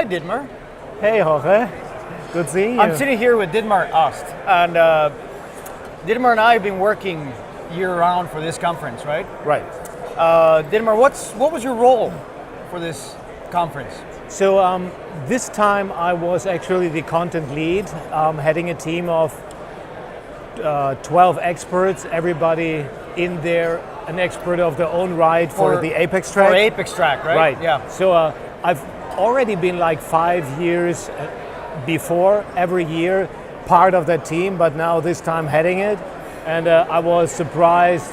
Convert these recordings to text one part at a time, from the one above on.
Hi, Dietmar. Hey, Jorge. Good seeing you. I'm sitting here with Dietmar Aust, and Dietmar and I have been working year-round for this conference, right? Right. Dietmar, what was your role for this conference? So this time I was actually the content lead, heading a team of 12 experts, everybody in there, an expert of their own right for the Apex track. For Apex track, right? Right. Yeah. So I've already been like 5 years before, every year, part of that team, but now this time heading it. And I was surprised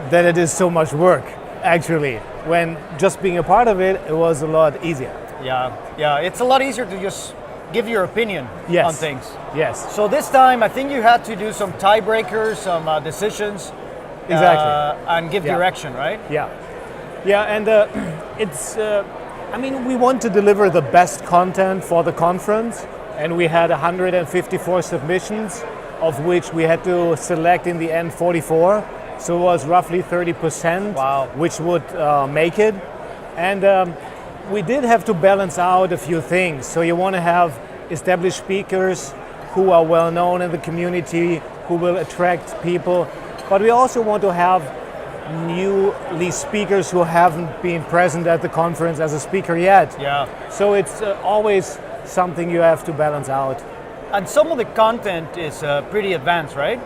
that it is so much work, actually. When just being a part of it, it was a lot easier. Yeah, it's a lot easier to just give your opinion on things. Yes. So this time, I think you had to do some tiebreakers, some decisions. Exactly. And give direction, right? Yeah. Yeah, and it's, I mean, we want to deliver the best content for the conference, and we had 154 submissions, of which we had to select in the end 44. So it was roughly 30%, wow, which would make it. And we did have to balance out a few things. So you want to have established speakers who are well known in the community, who will attract people. But we also want to have newly speakers who haven't been present at the conference as a speaker yet. Yeah. So it's always something you have to balance out. And some of the content is pretty advanced, right?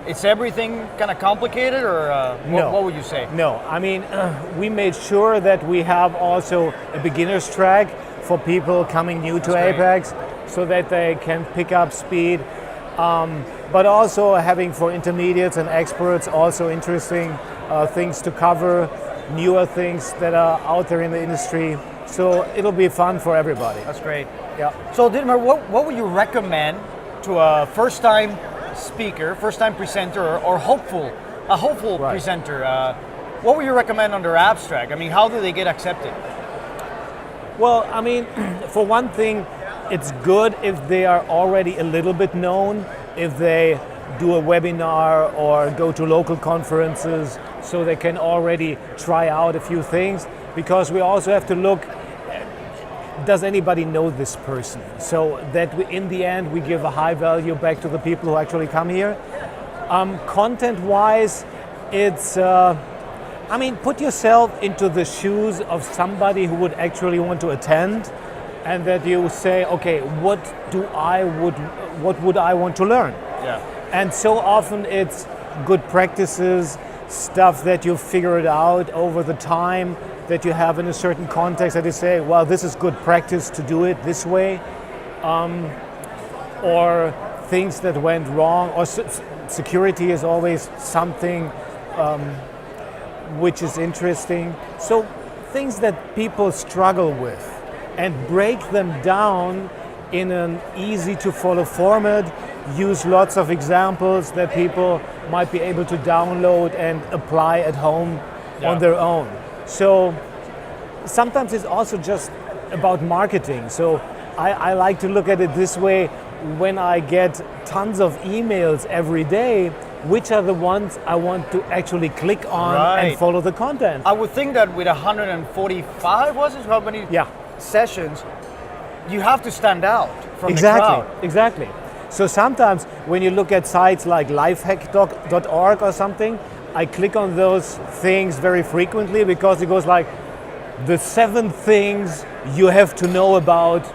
Is everything kind of complicated, or No. what would you say? No, I mean, we made sure that we have also a beginner's track for people coming new to Apex, so that they can pick up speed. But also having for intermediates and experts also interesting things to cover, newer things that are out there in the industry. So it'll be fun for everybody. That's great. Yeah. So Dietmar, what would you recommend to a first-time speaker, first-time presenter, or hopeful presenter? What would you recommend on their abstract? I mean, how do they get accepted? Well, I mean, for one thing, it's good if they are already a little bit known, if they do a webinar or go to local conferences, so they can already try out a few things, because we also have to look, does anybody know this person? So that in the end we give a high value back to the people who actually come here. Content-wise, it's, I mean, put yourself into the shoes of somebody who would actually want to attend, and that you say, okay, what would I want to learn? Yeah. And so often it's good practices, stuff that you figured out over the time that you have in a certain context, that you say, well, this is good practice to do it this way, or things that went wrong, or security is always something which is interesting. So things that people struggle with, and break them down in an easy to follow format, use lots of examples that people might be able to download and apply at home on their own. So sometimes it's also just about marketing. So I like to look at it this way: when I get tons of emails every day, which are the ones I want to actually click on and follow the content? I would think that with 145, was it? How many sessions, you have to stand out from the crowd. Exactly. So sometimes when you look at sites like lifehack.org or something, I click on those things very frequently, because it goes like, the 7 things you have to know about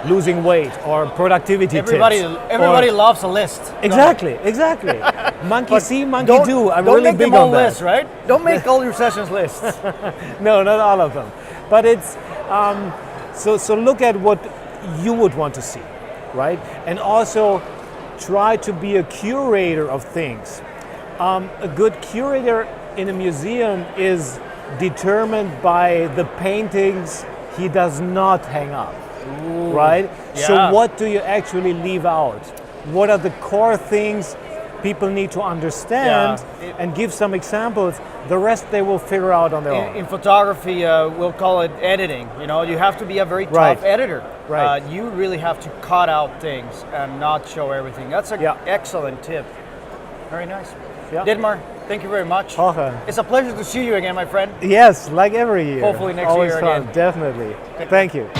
losing weight, or productivity tips. Everybody loves a list. Exactly. Monkey see, monkey do. I'm really big on that. Don't make them all lists, right? Don't make all your sessions lists. No, not all of them. But it's, so look at what you would want to see, right? And also try to be a curator of things. A good curator in a museum is determined by the paintings he does not hang up. Ooh, right? So what do you actually leave out? What are the core things people need to understand, and give some examples? The rest they will figure out on their own. In photography, we'll call it editing. You know, you have to be a very tough editor. Right. You really have to cut out things and not show everything. That's an excellent tip. Very nice. Dietmar, thank you very much. Jorge. It's a pleasure to see you again, my friend. Yes, like every year. Hopefully next Always year fun. again. Definitely. Thank you.